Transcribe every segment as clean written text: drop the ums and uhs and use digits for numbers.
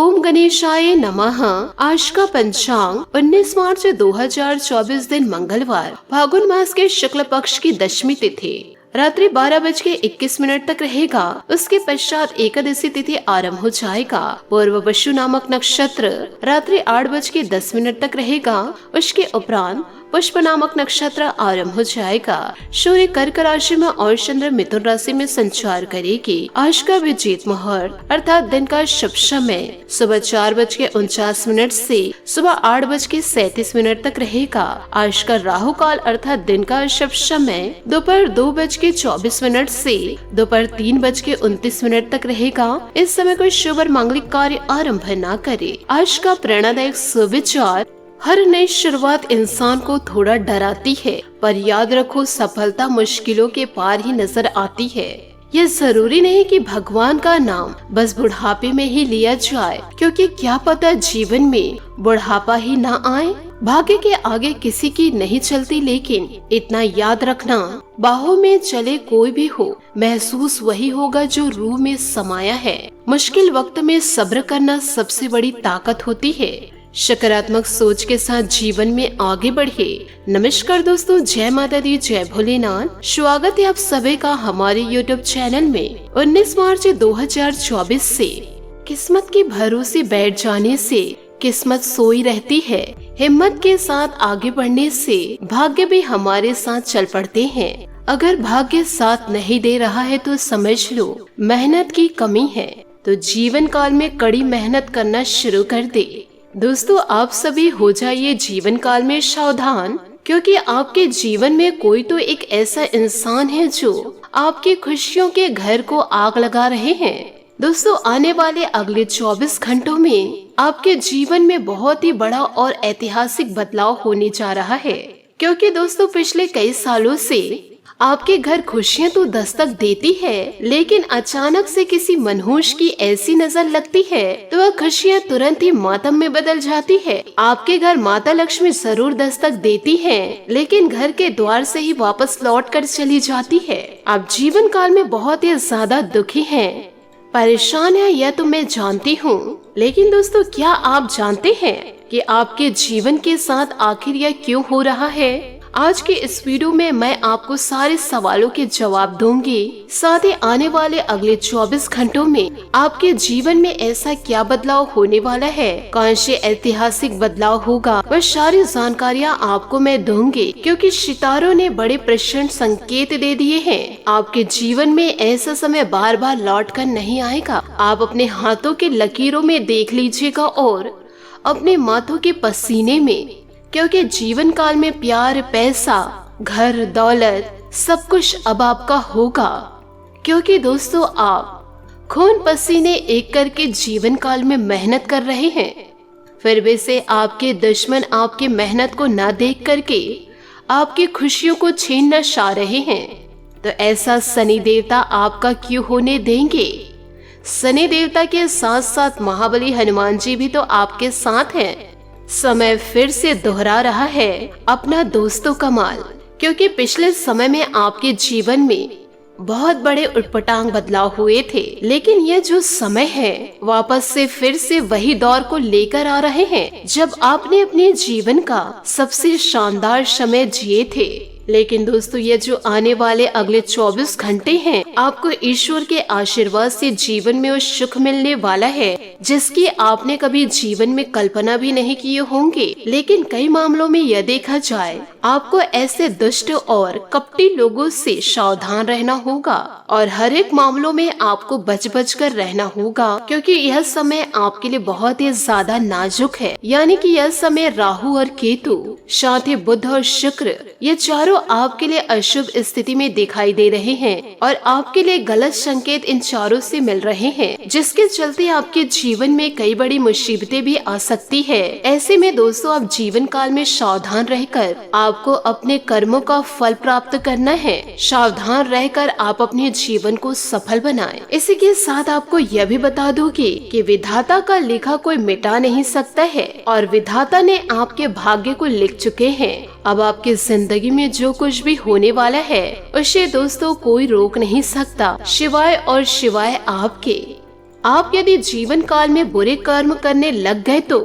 ओम गणेशाय नमः। आज का पंचांग 19 मार्च 2024 दिन मंगलवार, फागुन मास के शुक्ल पक्ष की दशमी तिथि रात्रि 12:21 तक रहेगा। उसके पश्चात एकादशी तिथि आरंभ हो जाएगा। पूर्व वशु नामक नक्षत्र रात्रि 8:10 तक रहेगा। उसके उपरांत पुष्प नामक नक्षत्र आरंभ हो जाएगा। सूर्य कर्क राशि में और चंद्र मिथुन राशि में संचार करेगी। आज का विजेत मुहूर्त अर्थात दिन का शुभ समय सुबह 4:49 से सुबह 8:37 तक रहेगा। आज का राहु काल अर्थात दिन का शुभ समय दोपहर 2:24 से दोपहर 3:29 तक रहेगा। इस समय कोई शुभ और मांगलिक कार्य आरंभ न करे। आज का प्रेरणादायक सुविचार, हर नई शुरुआत इंसान को थोड़ा डराती है, पर याद रखो सफलता मुश्किलों के पार ही नजर आती है। ये जरूरी नहीं कि भगवान का नाम बस बुढ़ापे में ही लिया जाए, क्योंकि क्या पता जीवन में बुढ़ापा ही ना आए। भाग्य के आगे किसी की नहीं चलती, लेकिन इतना याद रखना, बाहों में चले कोई भी हो, महसूस वही होगा जो रूह में समाया है। मुश्किल वक्त में सब्र करना सबसे बड़ी ताकत होती है। सकारात्मक सोच के साथ जीवन में आगे बढ़े। नमस्कार दोस्तों, जय माता दी, जय भोलेनाथ। स्वागत है आप सभी का हमारे YouTube चैनल में। 19 मार्च 2024 से किस्मत के भरोसे बैठ जाने से किस्मत सोई रहती है। हिम्मत के साथ आगे बढ़ने से भाग्य भी हमारे साथ चल पड़ते हैं। अगर भाग्य साथ नहीं दे रहा है तो समझ लो मेहनत की कमी है। तो जीवन काल में कड़ी मेहनत करना शुरू कर दे। दोस्तों, आप सभी हो जाइए जीवन काल में सावधान, क्योंकि आपके जीवन में कोई तो एक ऐसा इंसान है जो आपकी खुशियों के घर को आग लगा रहे हैं। दोस्तों, आने वाले अगले 24 घंटों में आपके जीवन में बहुत ही बड़ा और ऐतिहासिक बदलाव होने जा रहा है, क्योंकि दोस्तों पिछले कई सालों से आपके घर खुशियां तो दस्तक देती है, लेकिन अचानक से किसी मनहूस की ऐसी नजर लगती है तो वह खुशियां तुरंत ही मातम में बदल जाती है। आपके घर माता लक्ष्मी जरूर दस्तक देती है, लेकिन घर के द्वार से ही वापस लौट कर चली जाती है। आप जीवन काल में बहुत ही ज्यादा दुखी हैं, परेशान है, यह तो मैं जानती हूँ। लेकिन दोस्तों, क्या आप जानते हैं कि आपके जीवन के साथ आखिर यह क्यों हो रहा है? आज के इस वीडियो में मैं आपको सारे सवालों के जवाब दूंगी। साथ ही आने वाले अगले 24 घंटों में आपके जीवन में ऐसा क्या बदलाव होने वाला है, कौन से ऐतिहासिक बदलाव होगा, वह सारी जानकारियाँ आपको मैं दूंगी, क्योंकि सितारों ने बड़े प्रचंड संकेत दे दिए हैं। आपके जीवन में ऐसा समय बार बार लौट कर नहीं आएगा। आप अपने हाथों के लकीरों में देख लीजिएगा और अपने माथों के पसीने में, क्योंकि जीवन काल में प्यार, पैसा, घर, दौलत सब कुछ अब आपका होगा। क्योंकि दोस्तों, आप खून पसीने एक करके जीवन काल में मेहनत कर रहे हैं, फिर भी से आपके दुश्मन आपकी मेहनत को न देख करके आपकी खुशियों को छीन न चाह रहे हैं। तो ऐसा शनि देवता आपका क्यों होने देंगे? शनि देवता के साथ साथ महाबली हनुमान जी भी तो आपके साथ हैं। समय फिर से दोहरा रहा है अपना दोस्तों का माल, क्योंकि पिछले समय में आपके जीवन में बहुत बड़े उटपटांग बदलाव हुए थे, लेकिन यह जो समय है वापस से फिर से वही दौर को लेकर आ रहे हैं जब आपने अपने जीवन का सबसे शानदार समय जिए थे। लेकिन दोस्तों, ये जो आने वाले अगले 24 घंटे हैं, आपको ईश्वर के आशीर्वाद से जीवन में वो सुख मिलने वाला है जिसकी आपने कभी जीवन में कल्पना भी नहीं किए होंगे। लेकिन कई मामलों में यह देखा जाए, आपको ऐसे दुष्ट और कपटी लोगों से सावधान रहना होगा और हर एक मामलों में आपको बच बच कर रहना होगा, क्योंकि यह समय आपके लिए बहुत ही ज्यादा नाजुक है। यानी कि यह समय राहु और केतु, साथ ही बुध और शुक्र, ये चारों आपके लिए अशुभ स्थिति में दिखाई दे रहे हैं और आपके लिए गलत संकेत इन चारों से मिल रहे हैं, जिसके चलते आपके जीवन में कई बड़ी मुसीबतें भी आ सकती है। ऐसे में दोस्तों, आप जीवन काल में सावधान रहकर आपको अपने कर्मों का फल प्राप्त करना है। सावधान रहकर आप अपने जीवन को सफल बनाएं। इसी के साथ आपको यह भी बता दूंगी कि विधाता का लिखा कोई मिटा नहीं सकता है और विधाता ने आपके भाग्य को लिख चुके हैं। अब आपकी जिंदगी में जो कुछ भी होने वाला है उसे दोस्तों कोई रोक नहीं सकता, सिवाय और सिवाय आपके। आप यदि जीवन काल में बुरे कर्म करने लग गए तो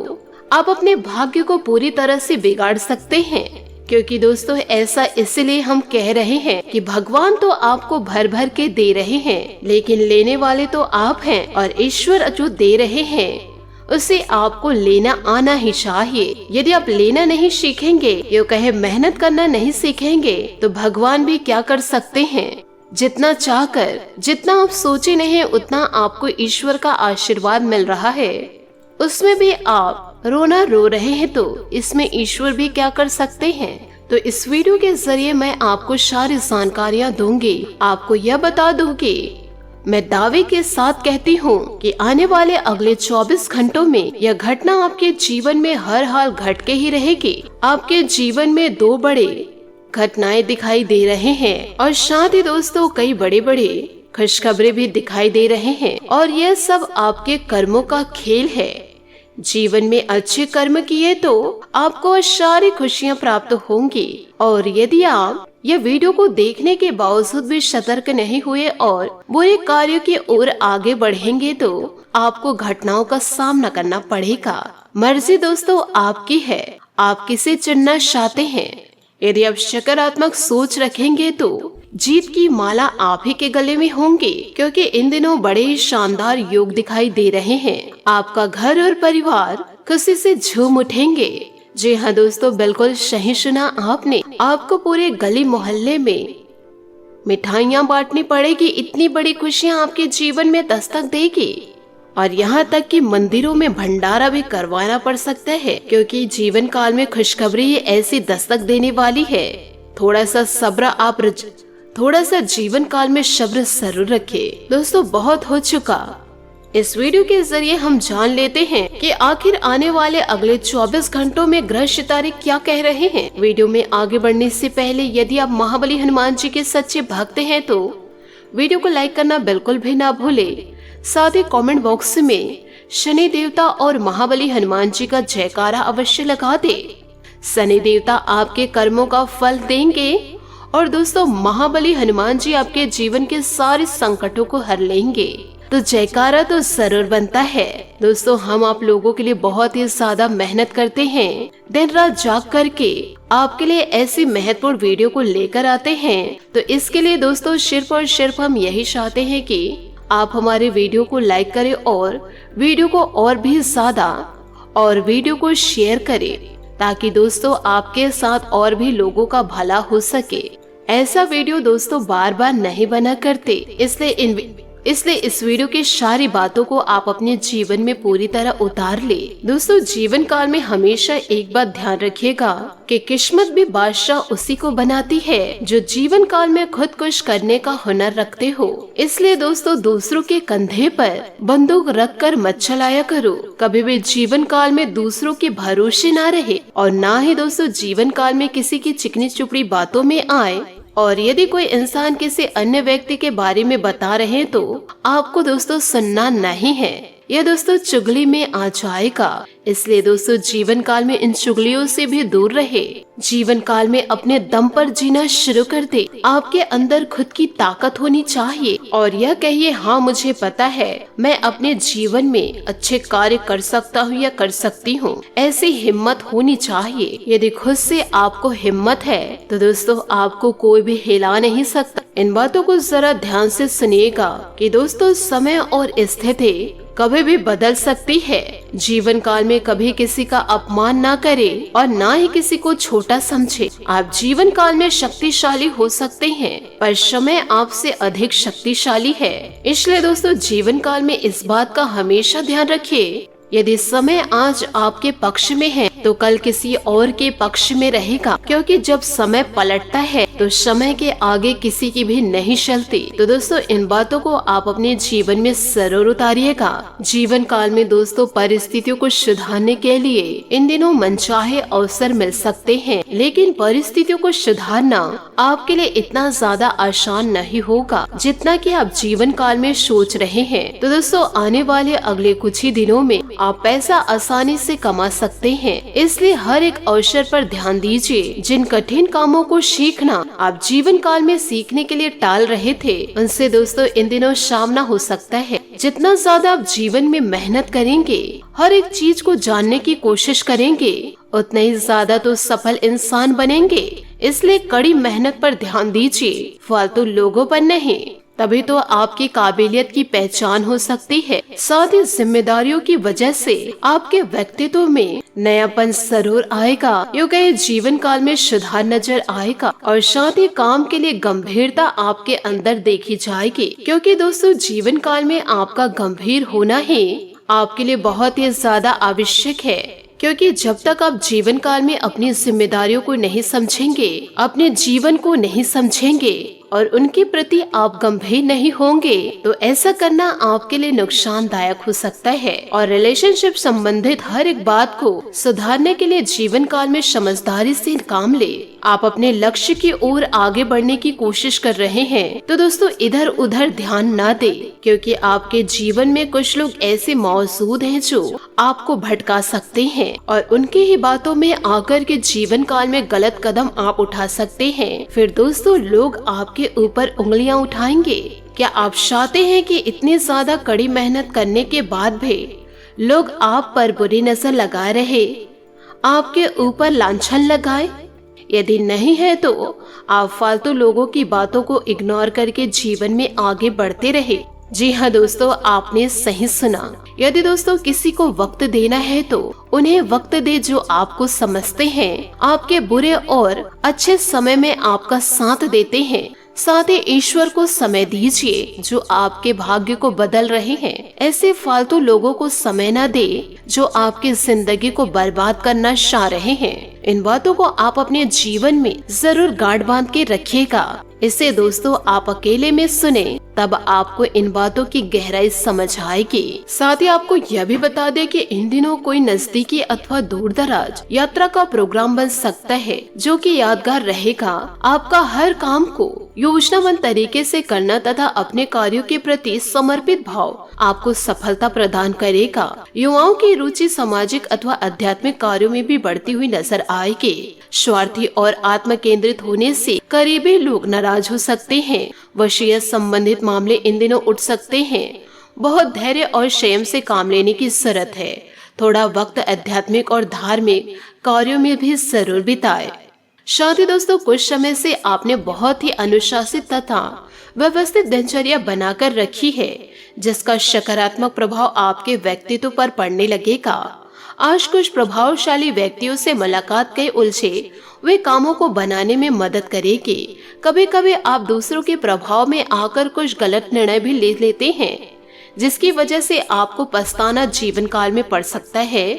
आप अपने भाग्य को पूरी तरह से बिगाड़ सकते हैं। क्योंकि दोस्तों ऐसा इसलिए हम कह रहे हैं कि भगवान तो आपको भर भर के दे रहे हैं, लेकिन लेने वाले तो आप हैं और ईश्वर जो दे रहे हैं उसे आपको लेना आना ही चाहिए। यदि आप लेना नहीं सीखेंगे, यो कहे मेहनत करना नहीं सीखेंगे, तो भगवान भी क्या कर सकते हैं। जितना चाहकर जितना आप सोचे नहीं उतना आपको ईश्वर का आशीर्वाद मिल रहा है, उसमें भी आप रोना रो रहे हैं, तो इसमें ईश्वर भी क्या कर सकते हैं। तो इस वीडियो के जरिए मैं आपको सारी जानकारियाँ दूंगी। आपको यह बता दूंगी, मैं दावे के साथ कहती हूँ कि आने वाले अगले 24 घंटों में यह घटना आपके जीवन में हर हाल घट के ही रहेगी। आपके जीवन में 2 बड़े घटनाएं दिखाई दे रहे हैं और साथ ही दोस्तों कई बड़े बड़े खुशखबरी भी दिखाई दे रहे हैं, और यह सब आपके कर्मों का खेल है। जीवन में अच्छे कर्म किए तो आपको सारी खुशियाँ प्राप्त होंगी, और यदि आप यह वीडियो को देखने के बावजूद भी सतर्क नहीं हुए और बुरे कार्यों की ओर आगे बढ़ेंगे तो आपको घटनाओं का सामना करना पड़ेगा। मर्जी दोस्तों आपकी है, आप किसे चुनना चाहते हैं। यदि आप सकारात्मक सोच रखेंगे तो जीत की माला आप ही के गले में होंगी, क्योंकि इन दिनों बड़े शानदार योग दिखाई दे रहे हैं। आपका घर और परिवार खुशी से झूम उठेंगे। जी हाँ दोस्तों, बिल्कुल सही सुना आपने। आपको पूरे गली मोहल्ले में मिठाइयाँ बांटनी पड़ेगी, इतनी बड़ी खुशियाँ आपके जीवन में दस्तक देगी, और यहाँ तक कि मंदिरों में भंडारा भी करवाना पड़ सकता है, क्योंकि जीवन काल में खुशखबरी ऐसी दस्तक देने वाली है। थोड़ा सा जीवन काल में सब्र जरूर रखें। दोस्तों बहुत हो चुका, इस वीडियो के जरिए हम जान लेते हैं कि आखिर आने वाले अगले 24 घंटों में ग्रह सितारे क्या कह रहे हैं। वीडियो में आगे बढ़ने से पहले यदि आप महाबली हनुमान जी के सच्चे भक्त हैं तो वीडियो को लाइक करना बिल्कुल भी ना भूले। साथ ही कमेंट बॉक्स में शनि देवता और महाबली हनुमान जी का जयकारा अवश्य लगा दे। शनि देवता आपके कर्मों का फल देंगे, और दोस्तों महाबली हनुमान जी आपके जीवन के सारे संकटों को हर लेंगे। तो जयकारा तो जरूर बनता है। दोस्तों हम आप लोगों के लिए बहुत ही ज्यादा मेहनत करते हैं, दिन रात जाग करके आपके लिए ऐसी महत्वपूर्ण वीडियो को लेकर आते हैं। तो इसके लिए दोस्तों सिर्फ और सिर्फ हम यही चाहते हैं कि आप हमारे वीडियो को लाइक करें और वीडियो को और भी ज्यादा और वीडियो को शेयर करें, ताकि दोस्तों आपके साथ और भी लोगों का भला हो सके। ऐसा वीडियो दोस्तों बार बार नहीं बना करते, इसलिए इस वीडियो की सारी बातों को आप अपने जीवन में पूरी तरह उतार ले। दोस्तों जीवन काल में हमेशा एक बात ध्यान रखिएगा कि किस्मत भी बादशाह उसी को बनाती है जो जीवन काल में खुद कुछ करने का हुनर रखते हो। इसलिए दोस्तों दूसरों के कंधे पर बंदूक रख कर मत चलाया करो। कभी भी जीवन काल में दूसरों के भरोसे ना रहे, और ना ही दोस्तों जीवन काल में किसी की चिकनी चुपड़ी बातों में आए। और यदि कोई इंसान किसी अन्य व्यक्ति के बारे में बता रहे हैं तो आपको दोस्तों सुनना नहीं है, यह दोस्तों चुगली में आ जाएगा। इसलिए दोस्तों जीवन काल में इन चुगलियों से भी दूर रहे। जीवन काल में अपने दम पर जीना शुरू कर दे। आपके अंदर खुद की ताकत होनी चाहिए और यह कहिए, हाँ मुझे पता है मैं अपने जीवन में अच्छे कार्य कर सकता हूँ या कर सकती हूँ। ऐसी हिम्मत होनी चाहिए। यदि खुद से आपको हिम्मत है तो दोस्तों आपको कोई भी हिला नहीं सकता। इन बातों को जरा ध्यान से सुनिएगा कि दोस्तों समय और स्थिति कभी भी बदल सकती है। जीवन काल में कभी किसी का अपमान ना करे और ना ही किसी को छोटा समझे। आप जीवन काल में शक्तिशाली हो सकते हैं, पर समय आपसे अधिक शक्तिशाली है। इसलिए दोस्तों जीवन काल में इस बात का हमेशा ध्यान रखिए, यदि समय आज आपके पक्ष में है तो कल किसी और के पक्ष में रहेगा, क्योंकि जब समय पलटता है तो समय के आगे किसी की भी नहीं चलती। तो दोस्तों इन बातों को आप अपने जीवन में जरूर उतारिएगा। जीवन काल में दोस्तों परिस्थितियों को सुधारने के लिए इन दिनों मनचाहे अवसर मिल सकते हैं, लेकिन परिस्थितियों को सुधारना आपके लिए इतना ज्यादा आसान नहीं होगा जितना कि आप जीवन काल में सोच रहे हैं। तो दोस्तों आने वाले अगले कुछ ही दिनों में आप पैसा आसानी से कमा सकते हैं, इसलिए हर एक अवसर पर ध्यान दीजिए। जिन कठिन कामों को सीखना आप जीवन काल में सीखने के लिए टाल रहे थे, उनसे दोस्तों इन दिनों सामना हो सकता है। जितना ज्यादा आप जीवन में मेहनत करेंगे, हर एक चीज को जानने की कोशिश करेंगे, उतना ही ज्यादा तो सफल इंसान बनेंगे। इसलिए कड़ी मेहनत पर ध्यान दीजिए, फालतू लोगों पर नहीं। तभी तो आपकी काबिलियत की पहचान हो सकती है। साथ ही जिम्मेदारियों की वजह से आपके व्यक्तित्व में नयापन जरूर आएगा। योग्य जीवन काल में सुधार नजर आएगा और साथ ही काम के लिए गंभीरता आपके अंदर देखी जाएगी, क्योंकि दोस्तों जीवन काल में आपका गंभीर होना ही आपके लिए बहुत ही ज्यादा आवश्यक है। क्योंकि जब तक आप जीवन काल में अपनी जिम्मेदारियों को नहीं समझेंगे, अपने जीवन को नहीं समझेंगे और उनके प्रति आप गंभीर नहीं होंगे, तो ऐसा करना आपके लिए नुकसानदायक हो सकता है। और रिलेशनशिप संबंधित हर एक बात को सुधारने के लिए जीवन काल में समझदारी से काम ले। आप अपने लक्ष्य की ओर आगे बढ़ने की कोशिश कर रहे हैं, तो दोस्तों इधर उधर ध्यान ना दे, क्योंकि आपके जीवन में कुछ लोग ऐसे मौजूद हैं जो आपको भटका सकते हैं और उनके ही बातों में आकर के जीवन काल में गलत कदम आप उठा सकते हैं। फिर दोस्तों लोग आपके ऊपर उंगलियां उठाएंगे। क्या आप चाहते हैं कि इतनी ज्यादा कड़ी मेहनत करने के बाद भी लोग आप पर बुरी नजर लगाए रहे, आपके ऊपर लांछन लगाए? यदि नहीं है तो आप फालतू लोगों की बातों को इग्नोर करके जीवन में आगे बढ़ते रहे। जी हाँ दोस्तों, आपने सही सुना। यदि दोस्तों किसी को वक्त देना है तो उन्हें वक्त दे जो आपको समझते हैं, आपके बुरे और अच्छे समय में आपका साथ देते हैं। साथ ही ईश्वर को समय दीजिए जो आपके भाग्य को बदल रहे हैं। ऐसे फालतू लोगों को समय न दे जो आपकी जिंदगी को बर्बाद करना चाह रहे हैं। इन बातों को आप अपने जीवन में जरूर गांठ बांध के रखिएगा। इसे दोस्तों आप अकेले में सुने, तब आपको इन बातों की गहराई समझ आएगी। साथ ही आपको यह भी बता दें कि इन दिनों कोई नजदीकी अथवा दूर दराज यात्रा का प्रोग्राम बन सकता है, जो कि यादगार रहेगा। आपका हर काम को योजनाबद्ध तरीके से करना तथा अपने कार्यों के प्रति समर्पित भाव आपको सफलता प्रदान करेगा। युवाओं की रुचि सामाजिक अथवा आध्यात्मिक कार्यों में भी बढ़ती हुई नजर आएगी। स्वार्थी और आत्म केंद्रित होने से करीबी लोग नाराज हो सकते हैं। वशीयत संबंधित मामले इन दिनों उठ सकते हैं। बहुत धैर्य और संयम से काम लेने की जरूरत है। थोड़ा वक्त आध्यात्मिक और धार्मिक कार्यों में भी जरूर बिताए। साथ ही दोस्तों कुछ समय से आपने बहुत ही अनुशासित तथा व्यवस्थित दिनचर्या बनाकर रखी है, जिसका सकारात्मक प्रभाव आपके व्यक्तित्व पर पड़ने लगेगा। आज कुछ प्रभावशाली व्यक्तियों से मुलाकात के उलझे वे कामों को बनाने में मदद करेगी। कभी कभी आप दूसरों के प्रभाव में आकर कुछ गलत निर्णय भी ले लेते हैं, जिसकी वजह से आपको पछताना जीवन काल में पड़ सकता है।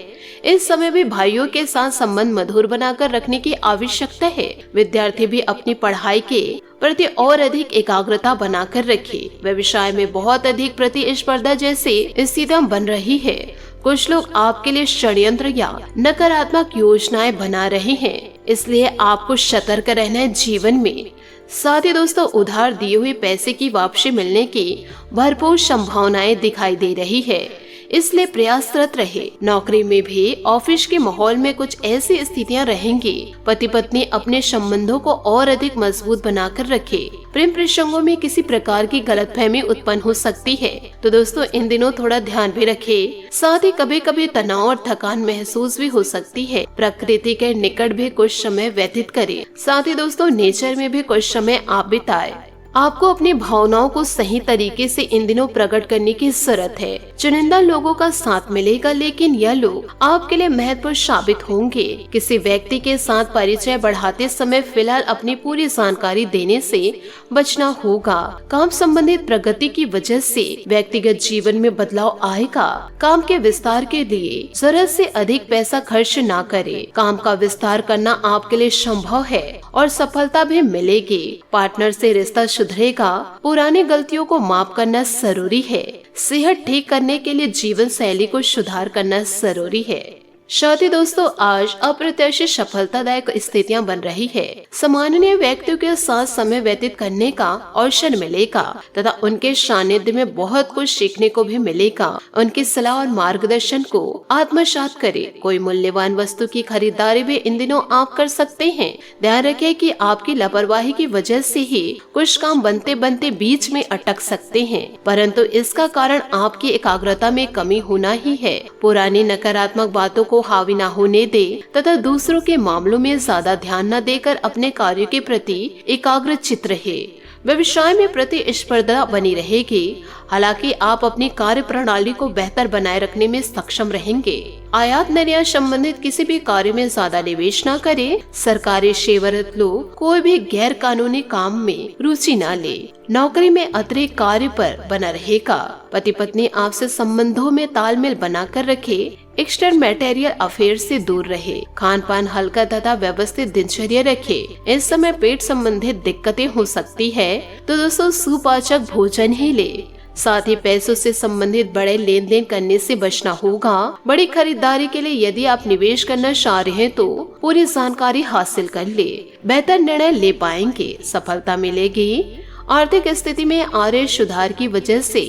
इस समय भी भाइयों के साथ संबंध मधुर बनाकर रखने की आवश्यकता है। विद्यार्थी भी अपनी पढ़ाई के प्रति और अधिक एकाग्रता बनाकर रखे। व्यवसाय में बहुत अधिक प्रतिस्पर्धा जैसी स्थितियां बन रही है। कुछ लोग आपके लिए षड्यंत्र या नकारात्मक योजनाएं बना रहे हैं, इसलिए आपको सतर्क रहना है जीवन में। साथ ही दोस्तों उधार दिए हुए पैसे की वापसी मिलने की भरपूर संभावनाएं दिखाई दे रही है, इसलिए प्रयासरत रहे। नौकरी में भी ऑफिस के माहौल में कुछ ऐसी स्थितियां रहेंगी। पति पत्नी अपने संबंधों को और अधिक मजबूत बनाकर रखे। प्रेम प्रसंगों में किसी प्रकार की गलतफहमी उत्पन्न हो सकती है, तो दोस्तों इन दिनों थोड़ा ध्यान भी रखें। साथ ही कभी कभी तनाव और थकान महसूस भी हो सकती है। प्रकृति के निकट भी कुछ समय व्यतीत करें। साथ ही दोस्तों नेचर में भी कुछ समय आप बिताएं। आपको अपनी भावनाओं को सही तरीके से इन दिनों प्रकट करने की जरूरत है। चुनिंदा लोगों का साथ मिलेगा, लेकिन यह लोग आपके लिए महत्वपूर्ण साबित होंगे। किसी व्यक्ति के साथ परिचय बढ़ाते समय फिलहाल अपनी पूरी जानकारी देने से बचना होगा। काम संबंधित प्रगति की वजह से व्यक्तिगत जीवन में बदलाव आएगा। काम के विस्तार के लिए जरूरत से अधिक पैसा खर्च ना करें। काम का विस्तार करना आपके लिए संभव है और सफलता भी मिलेगी। पार्टनर से रिश्ता सुधरेगा। पुरानी गलतियों को माफ करना जरूरी है। सेहत ठीक करने के लिए जीवन शैली को सुधार करना जरूरी है। साथ ही दोस्तों आज अप्रत्याशित सफलतादायक स्थितियां बन रही है। सामान्य व्यक्तियों के साथ समय व्यतीत करने का अवसर मिलेगा तथा उनके सानिध्य में बहुत कुछ सीखने को भी मिलेगा। उनकी सलाह और मार्गदर्शन को आत्मसात करें। कोई मूल्यवान वस्तु की खरीदारी भी इन दिनों आप कर सकते हैं। ध्यान रखें कि आपकी लापरवाही की वजह से ही कुछ काम बनते बनते बीच में अटक सकते हैं, परंतु इसका कारण आपकी एकाग्रता में कमी होना ही है। पुरानी नकारात्मक बातों को हावी न होने दे तथा दूसरों के मामलों में ज्यादा ध्यान न देकर अपने कार्यों के प्रति एकाग्रचित्त रहे। व्यवसाय में प्रतिस्पर्धा बनी रहेगी, हालांकि आप अपनी कार्य प्रणाली को बेहतर बनाए रखने में सक्षम रहेंगे। आयात निर्यात संबंधित किसी भी कार्य में ज्यादा निवेश न करें। सरकारी सेवारत लोग कोई भी गैर कानूनी काम में रुचि न ले। नौकरी में अतिरिक्त कार्य पर बना रहेगा। पति पत्नी आपसे संबंधों में तालमेल बनाकर रखे। एक्स्ट्रा मैटेरियल अफेयर से दूर रहे। खान पान हल्का तथा व्यवस्थित दिनचर्या रखे। इस समय पेट संबंधित दिक्कतें हो सकती है, तो दोस्तों सुपाचक भोजन ही ले। साथ ही पैसों से संबंधित बड़े लेन देन करने से बचना होगा। बड़ी खरीदारी के लिए यदि आप निवेश करना चाह रहे हैं तो पूरी जानकारी हासिल कर ले। बेहतर निर्णय ले पाएंगे, सफलता मिलेगी। आर्थिक स्थिति में आ रहे सुधार की वजह से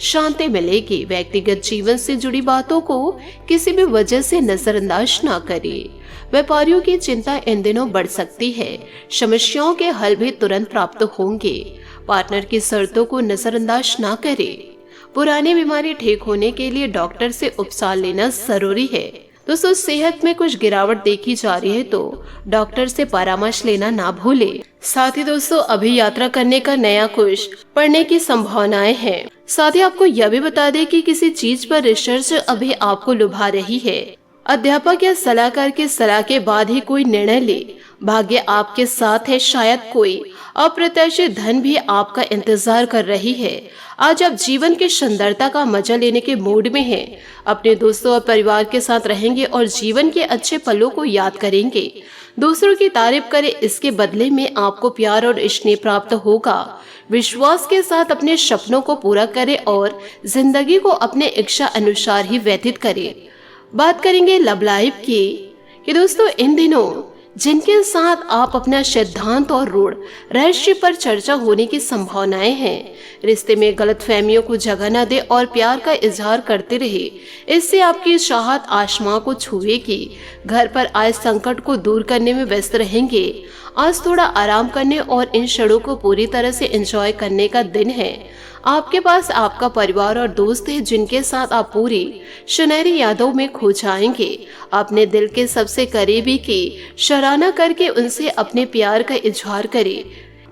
शांति मिलेगी। व्यक्तिगत जीवन से जुड़ी बातों को किसी भी वजह से नजरअंदाज न करें। व्यापारियों की चिंता इन दिनों बढ़ सकती है। समस्याओं के हल भी तुरंत प्राप्त होंगे। पार्टनर की शर्तों को नजरअंदाज न करें। पुरानी बीमारी ठीक होने के लिए डॉक्टर से उपचार लेना जरूरी है। दोस्तों सेहत में कुछ गिरावट देखी जा रही है तो डॉक्टर से परामर्श लेना ना भूले। साथ ही दोस्तों अभी यात्रा करने का नया कुछ पढ़ने की संभावनाएं हैं। साथ ही आपको यह भी बता दें कि किसी चीज पर रिसर्च अभी आपको लुभा रही है। अध्यापक या सलाहकार की सलाह के बाद ही कोई निर्णय ले। भाग्य आपके साथ है। शायद कोई अप्रत्याशित धन भी आपका इंतजार कर रही है। आज आप जीवन की सुंदरता का मजा लेने के मूड में हैं। अपने दोस्तों और परिवार के साथ रहेंगे और जीवन के अच्छे पलों को याद करेंगे। दूसरों की तारीफ करें, इसके बदले में आपको प्यार और स्नेह प्राप्त होगा। विश्वास के साथ अपने सपनों को पूरा करें और जिंदगी को अपने इच्छा अनुसार ही व्यतीत करें। बात करेंगे लव लाइफ की कि दोस्तों इन दिनों जिनके साथ आप अपना सिद्धांत और रूढ़ रहस्य पर चर्चा होने की संभावनाएं हैं। रिश्ते में गलतफहमियों को जगह न दे और प्यार का इजहार करते रहे। इससे आपकी चाहत आसमां को छुएगी। घर पर आए संकट को दूर करने में व्यस्त रहेंगे। आज थोड़ा आराम करने और इन क्षणों को पूरी तरह से एंजॉय करने का दिन है। आपके पास आपका परिवार और दोस्त है जिनके साथ आप पूरी सुनहरी यादों में खो जाएंगे। अपने दिल के सबसे करीबी की सराहना करके उनसे अपने प्यार का इजहार करें।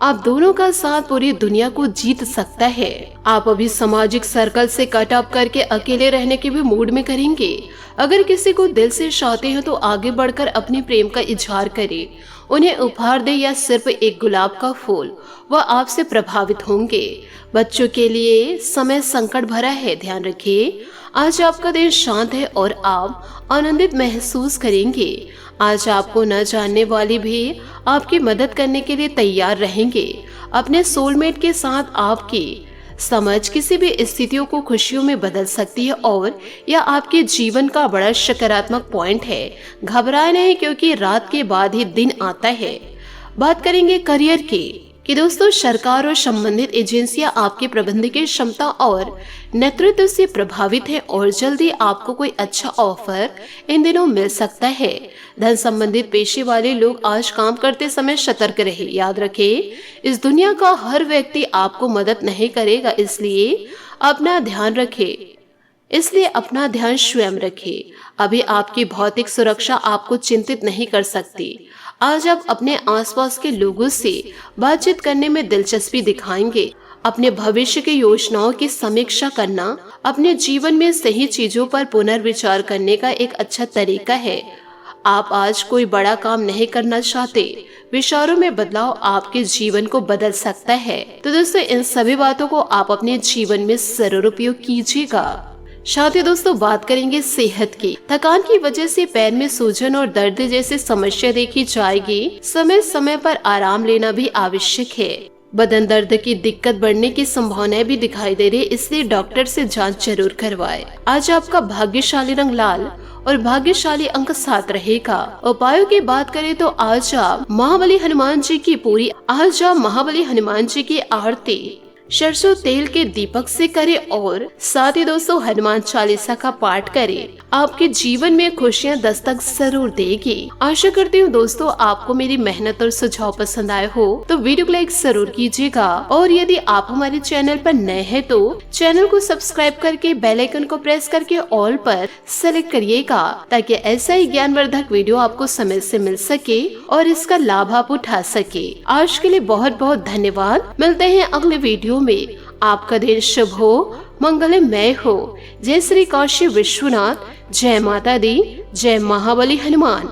आप दोनों का साथ पूरी दुनिया को जीत सकता है। आप अभी सामाजिक सर्कल से कट ऑफ करके अकेले रहने के भी मूड में करेंगे। अगर किसी को दिल से चाहते हैं तो आगे बढ़कर अपने प्रेम का इजहार करें। उन्हें उपहार दे या सिर्फ एक गुलाब का फूल, वह आपसे प्रभावित होंगे। बच्चों के लिए समय संकट भरा है, ध्यान रखिए। आज आपका दिन शांत है और आप आनंदित महसूस करेंगे। आज आपको न जानने वाली भी आपकी मदद करने के लिए तैयार रहेंगे। अपने सोलमेट के साथ आपकी समझ किसी भी स्थितियों को खुशियों में बदल सकती है और यह आपके जीवन का बड़ा सकारात्मक पॉइंट है। घबराए नहीं, क्योंकि रात के बाद ही दिन आता है। बात करेंगे करियर की कि दोस्तों सरकार और संबंधित एजेंसियां आपके प्रबंधकीय क्षमता और नेतृत्व से प्रभावित है और जल्दी आपको कोई अच्छा ऑफर इन दिनों मिल सकता है। धन संबंधित पेशे वाले लोग आज काम करते समय सतर्क रहे। याद रखें, इस दुनिया का हर व्यक्ति आपको मदद नहीं करेगा, इसलिए अपना ध्यान स्वयं रखें। अभी आपकी भौतिक सुरक्षा आपको चिंतित नहीं कर सकती। आज आप अपने आसपास के लोगों से बातचीत करने में दिलचस्पी दिखाएंगे। अपने भविष्य की योजनाओं की समीक्षा करना अपने जीवन में सही चीजों पर पुनर्विचार करने का एक अच्छा तरीका है। आप आज कोई बड़ा काम नहीं करना चाहते। विचारों में बदलाव आपके जीवन को बदल सकता है। तो दोस्तों इन सभी बातों को आप अपने जीवन में जरूर उपयोग कीजिएगा। साथ ही दोस्तों बात करेंगे सेहत की। थकान की वजह से पैर में सूजन और दर्द जैसी समस्या देखी जाएगी। समय समय पर आराम लेना भी आवश्यक है। बदन दर्द की दिक्कत बढ़ने की संभावनाएं भी दिखाई दे रही है, इसलिए डॉक्टर से जांच जरूर करवाएं। आज आपका भाग्यशाली रंग लाल और भाग्यशाली अंक 7 रहेगा। उपायों की बात करें तो आज आप महाबली हनुमान जी की आरती सरसों तेल के दीपक से करें और साथ ही दोस्तों हनुमान चालीसा का पाठ करें। आपके जीवन में खुशियां दस्तक जरूर देगी। आशा करती हूँ दोस्तों आपको मेरी मेहनत और सुझाव पसंद आए हो तो वीडियो को लाइक जरूर कीजिएगा और यदि आप हमारे चैनल पर नए हैं तो चैनल को सब्सक्राइब करके बेल आइकन को प्रेस करके ऑल पर सेलेक्ट करिएगा ताकि ऐसा ही ज्ञानवर्धक वीडियो आपको समय से मिल सके और इसका लाभ आप उठा सके। आज के लिए बहुत बहुत धन्यवाद। मिलते हैं अगले वीडियो में। आपका दिन शुभ हो, मंगलमय हो। जय श्री काशी विश्वनाथ, जय माता दी, जय महाबली हनुमान।